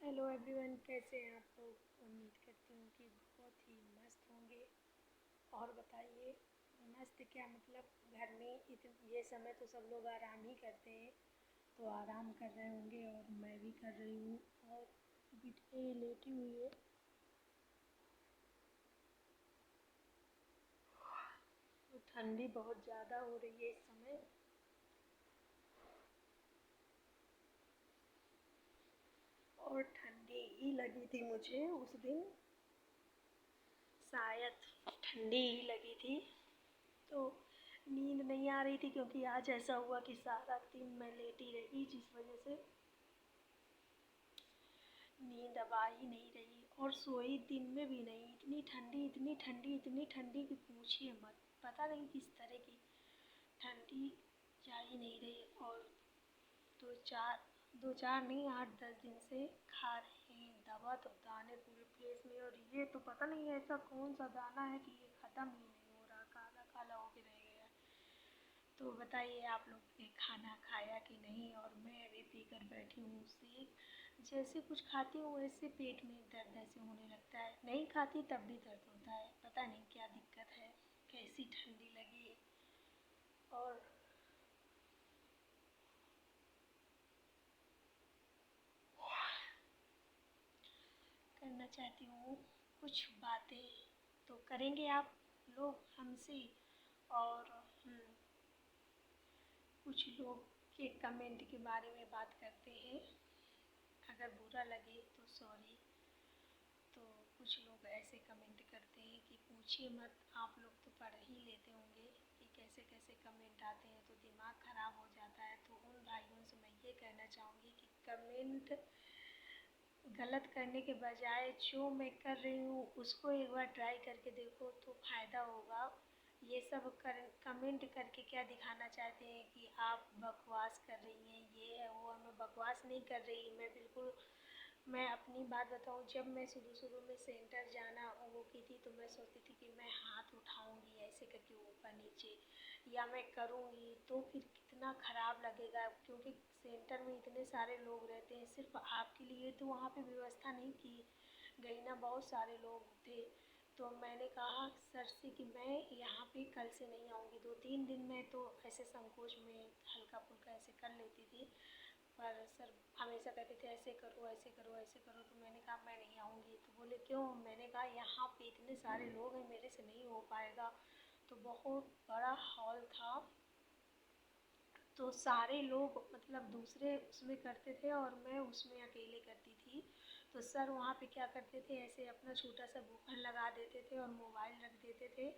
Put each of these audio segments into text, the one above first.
Hello everyone, कैसे हैं आप लोग। उम्मीद करती हूँ कि बहुत ही मस्त होंगे। और बताइए, मस्त क्या मतलब घर में ये समय तो सब लोग आराम ही करते हैं, तो आराम कर रहे होंगे और मैं भी कर रही हूँ। और बिटिया ये लेटी हुई है। तो ठंडी बहुत ज़्यादा हो रही है इस समय। और ठंडी ही लगी थी मुझे उस दिन, शायद ठंडी ही लगी थी। तो नींद नहीं आ रही थी क्योंकि आज ऐसा हुआ कि सारा दिन मैं लेटी रही, जिस वजह से नींद अब आ ही नहीं रही। और सोई दिन में भी नहीं, इतनी ठंडी इतनी ठंडी इतनी ठंडी कि पूछिए मत। पता नहीं किस तरह की ठंडी जा ही नहीं रही। और दो चार दो चार नहीं, 8-10 दिन से खा रहे हैं दवा, तो दाने पूरे फेस में। और ये तो पता नहीं ऐसा कौन सा दाना है कि ये ख़त्म ही नहीं हो रहा, काला काला होके रह गया। तो बताइए आप लोग ने खाना खाया कि नहीं। और मैं अभी पीकर बैठी हूँ शेक। जैसे कुछ खाती हूँ वैसे पेट में दर्द ऐसे होने लगता है, नहीं खाती तब भी दर्द होता है। पता नहीं क्या दिक्कत है, कैसी ठंडी लगी। और करना चाहती हूँ कुछ बातें, तो करेंगे आप लोग हमसे। और कुछ लोग के कमेंट के बारे में बात करते हैं। अगर बुरा लगे तो सॉरी। तो कुछ लोग ऐसे कमेंट करते हैं कि पूछिए मत। आप लोग तो पढ़ ही लेते होंगे कि कैसे कैसे कमेंट आते हैं, तो दिमाग ख़राब हो जाता है। तो उन भाइयों से मैं ये कहना चाहूँगी कि कमेंट गलत करने के बजाय जो मैं कर रही हूँ उसको एक बार ट्राई करके देखो तो फ़ायदा होगा। ये सब कमेंट करके क्या दिखाना चाहते हैं कि आप बकवास कर रही हैं, ये है वो है। मैं बकवास नहीं कर रही, मैं बिल्कुल, मैं अपनी बात बताऊँ, जब मैं शुरू शुरू में सेंटर जाना वो की थी तो मैं सोचती थी कि मैं हाथ उठाऊँगी ऐसे करके ऊपर नीचे, या मैं करूँगी तो फिर कितना ख़राब लगेगा। क्योंकि सेंटर में इतने सारे लोग रहते हैं, सिर्फ आपके लिए तो वहाँ पे व्यवस्था नहीं की गई ना, बहुत सारे लोग थे। तो मैंने कहा सर से कि मैं यहाँ पे कल से नहीं आऊँगी। 2-3 दिन में तो ऐसे संकोच में हल्का फुल्का ऐसे कर लेती थी, पर सर हमेशा कहते थे ऐसे करो ऐसे करो ऐसे करो। तो मैंने कहा मैं नहीं आऊँगी। तो बोले क्यों। मैंने कहा यहाँ पे इतने सारे लोग हैं, मेरे से नहीं हो पाएगा। तो बहुत बड़ा हॉल था, तो सारे लोग मतलब दूसरे उसमें करते थे और मैं उसमें अकेले करती थी। तो सर वहाँ पे क्या करते थे, ऐसे अपना छोटा सा बूफर लगा देते थे और मोबाइल रख देते थे,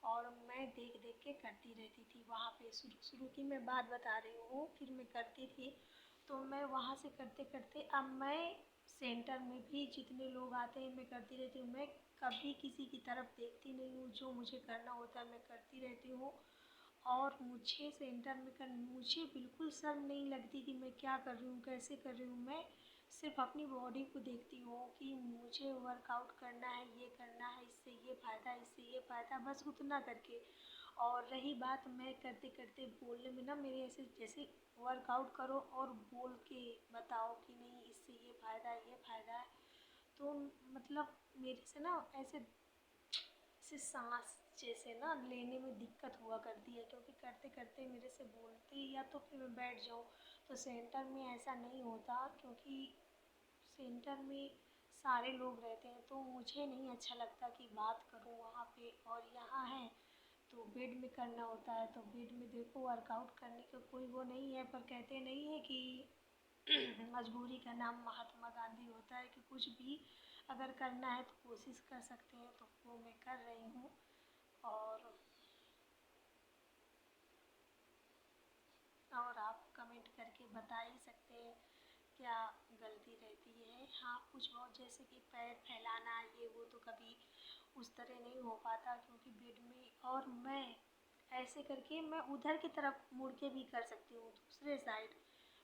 और मैं देख देख के करती रहती थी वहाँ पे। शुरू शुरू की मैं बात बता रही हूँ, फिर मैं करती थी। तो मैं वहाँ से करते करते अब मैं सेंटर में भी जितने लोग आते हैं मैं करती रहती हूँ। मैं कभी किसी की तरफ देखती नहीं हूँ, जो मुझे करना होता है मैं करती रहती हूँ। और मुझे सेंटर में कर मुझे बिल्कुल शर्म नहीं लगती कि मैं क्या कर रही हूँ कैसे कर रही हूँ। मैं सिर्फ अपनी बॉडी को देखती हूँ कि मुझे वर्कआउट करना है, ये करना है, इससे ये फ़ायदा इससे ये फ़ायदा, बस उतना करके। और रही बात मैं करते करते बोलने में ना, मेरे ऐसे जैसे वर्कआउट करो और बोल के बताओ कि नहीं इससे ये फ़ायदा है ये फ़ायदा है, तो मतलब मेरे से ना ऐसे से सांस जैसे ना लेने में दिक्कत हुआ करती है। क्योंकि करते करते मेरे से बोलते या तो फिर मैं बैठ जाऊँ। तो सेंटर में ऐसा नहीं होता, क्योंकि सेंटर में सारे लोग रहते हैं, तो मुझे नहीं अच्छा लगता कि बात करूँ वहाँ पे। और यहाँ है तो बेड में करना होता है, तो बेड में देखो वर्कआउट करने का कोई वो नहीं है। पर कहते नहीं है कि मजबूरी का नाम महात्मा गांधी होता है, कि कुछ भी अगर करना है तो कोशिश कर सकते हैं, तो वो मैं कर रही हूँ। और आप कमेंट करके बता ही सकते हैं क्या गलती रहती है। हाँ कुछ बहुत, जैसे कि पैर फैलाना ये वो, तो कभी उस तरह नहीं हो पाता क्योंकि बेड में। और मैं ऐसे करके मैं उधर की तरफ मुड़ के भी कर सकती हूँ दूसरे साइड,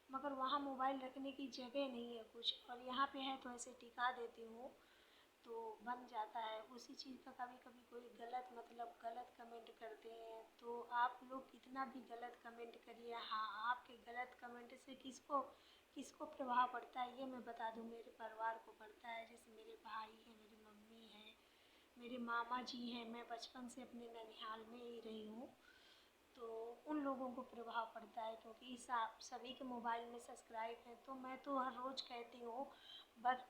मगर वहाँ मोबाइल रखने की जगह नहीं है कुछ, और यहाँ पे है तो ऐसे टिका देती हूँ तो बन जाता है। उसी चीज़ का कभी कभी कोई गलत मतलब गलत कमेंट करते हैं, तो आप लोग कितना भी गलत कमेंट करिए, हाँ आपके गलत कमेंट से किसको किसको प्रभाव पड़ता है ये मैं बता दूँ, मेरे परिवार को पड़ता है। जैसे मेरे भाई हैं, मेरी मम्मी है, मेरे मामा जी हैं, मैं बचपन से अपने ननिहाल में ही रही हूँ, तो उन लोगों को प्रभाव पड़ता है क्योंकि सभी के मोबाइल में सब्सक्राइब है। तो मैं तो हर रोज़ कहती हूँ, बट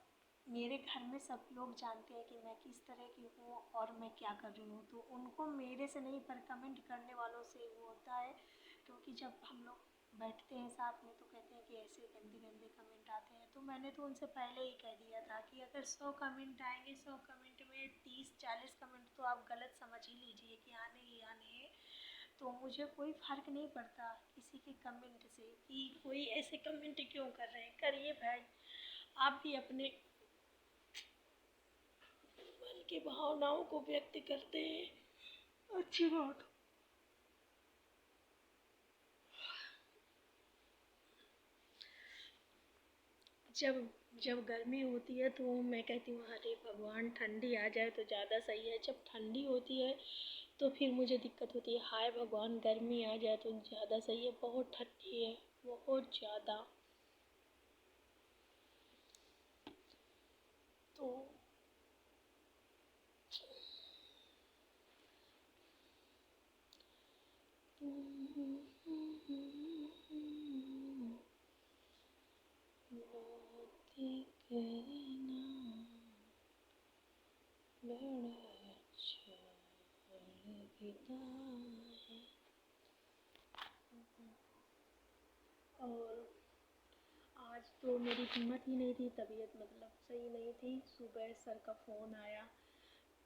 मेरे घर में सब लोग जानते हैं कि मैं किस तरह की हूँ और मैं क्या कर रही हूँ, तो उनको मेरे से नहीं पर कमेंट करने वालों से वो होता है। क्योंकि जब हम लोग बैठते हैं साथ में तो कहते हैं कि ऐसे गंदे गंदे कमेंट आते हैं, तो मैंने तो उनसे पहले ही कह दिया था कि अगर 100 कमेंट आएंगे, 100 कमेंट में 30-40 कमेंट तो आप गलत समझ ही लीजिए कि आने ही आने हैं। तो मुझे कोई फ़र्क नहीं पड़ता किसी के कमेंट से कि कोई ऐसे कमेंट क्यों कर रहे हैं, करिए भाई। आप भी अपने मन की भावनाओं को व्यक्त करते हैं, अच्छी बात। जब जब गर्मी होती है तो मैं कहती हूँ अरे भगवान ठंडी आ जाए तो ज़्यादा सही है। जब ठंडी होती है तो फिर मुझे दिक्कत होती है, हाय भगवान गर्मी आ जाए तो ज़्यादा सही है, बहुत ठंडी है, बहुत ज़्यादा। तो बातें करना बड़ा अच्छा लगता है। और आज तो मेरी हिम्मत ही नहीं थी, तबीयत मतलब सही नहीं थी। सुबह सर का फ़ोन आया,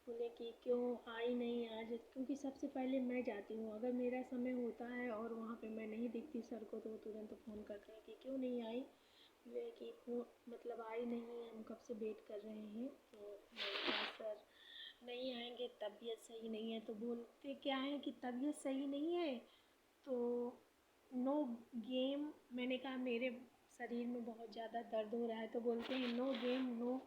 बोले कि क्यों आई नहीं आज, क्योंकि सबसे पहले मैं जाती हूँ। अगर मेरा समय होता है और वहाँ पे मैं नहीं दिखती सर को तो वो तुरंत फ़ोन करते हैं कि क्यों नहीं आई। बोले कि मतलब आई नहीं, हम कब से वेट कर रहे हैं। तो मैंने कहा सर नहीं आएंगे, तबीयत सही नहीं है। तो बोलते क्या है कि तबीयत सही नहीं है तो नो गेम। मैंने कहा मेरे शरीर में बहुत ज़्यादा दर्द हो रहा है, तो बोलते हैं नो गेम नो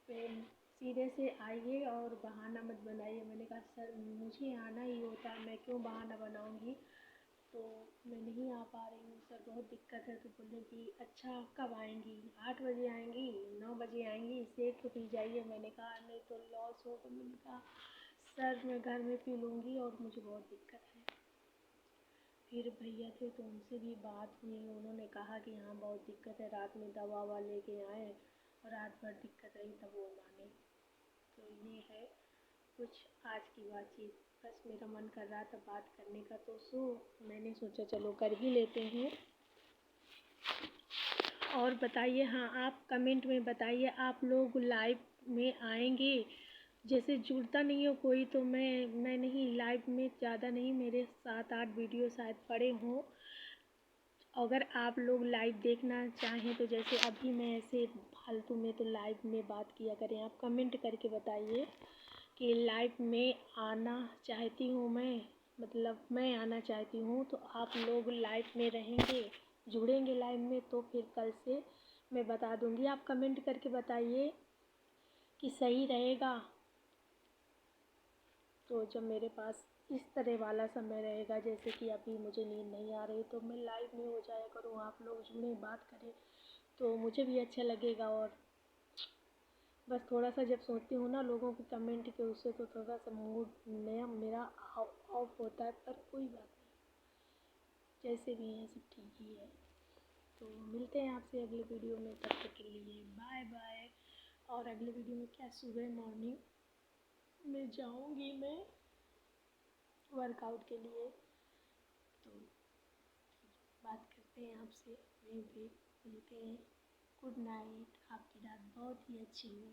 पेन, सीधे से आइए और बहाना मत बनाइए। मैंने कहा सर मुझे आना ही होता है, मैं क्यों बहाना बनाऊंगी, तो मैं नहीं आ पा रही हूँ सर, बहुत दिक्कत है। तो बोले कि अच्छा कब आएंगी, 8 बजे आएंगी, 9 बजे आएंगी, सेक के पी जाइए। मैंने कहा नहीं तो लॉस हो। तो मैंने कहा सर मैं घर में पी लूँगी और मुझे बहुत दिक्कत है। फिर भैया थे तो उनसे भी बात हुई, उन्होंने कहा कि हाँ बहुत दिक्कत है, रात में दवा ववा लेके आए और रात भर दिक्कत रही तब वो माने। तो ये है कुछ आज की बातचीत, बस मेरा मन कर रहा था बात करने का तो मैंने सोचा चलो कर ही लेते हैं। और बताइए, हाँ आप कमेंट में बताइए आप लोग लाइव में आएंगे। जैसे जुड़ता नहीं हो कोई तो मैं नहीं लाइव में, ज़्यादा नहीं, मेरे 7-8 वीडियो शायद पड़े हों। अगर आप लोग लाइव देखना चाहें तो जैसे अभी मैं ऐसे फालतू में तो लाइव में बात किया करें, आप कमेंट करके बताइए कि लाइव में आना चाहती हूँ मैं, मतलब मैं आना चाहती हूँ, तो आप लोग लाइव में रहेंगे, जुड़ेंगे लाइव में, तो फिर कल से मैं बता दूँगी। आप कमेंट करके बताइए कि सही रहेगा। तो जब मेरे पास इस तरह वाला समय रहेगा, जैसे कि अभी मुझे नींद नहीं आ रही, तो मैं लाइव में हो जाया करूँ, आप लोग जुड़ें बात करें तो मुझे भी अच्छा लगेगा। और बस थोड़ा सा जब सोचती हूँ ना लोगों के कमेंट के उससे तो थोड़ा सा मूड मेरा ऑफ होता है, पर कोई बात नहीं, जैसे भी हैं सब ठीक ही है। तो मिलते हैं आपसे अगले वीडियो में, तब तक के लिए बाय बाय। और अगले वीडियो में क्या, सुबह मॉर्निंग में जाऊँगी मैं वर्कआउट के लिए, तो बात करते हैं आपसे वहीं पे, मिलते हैं। गुड नाइट, आपकी रात बहुत ही अच्छी हो।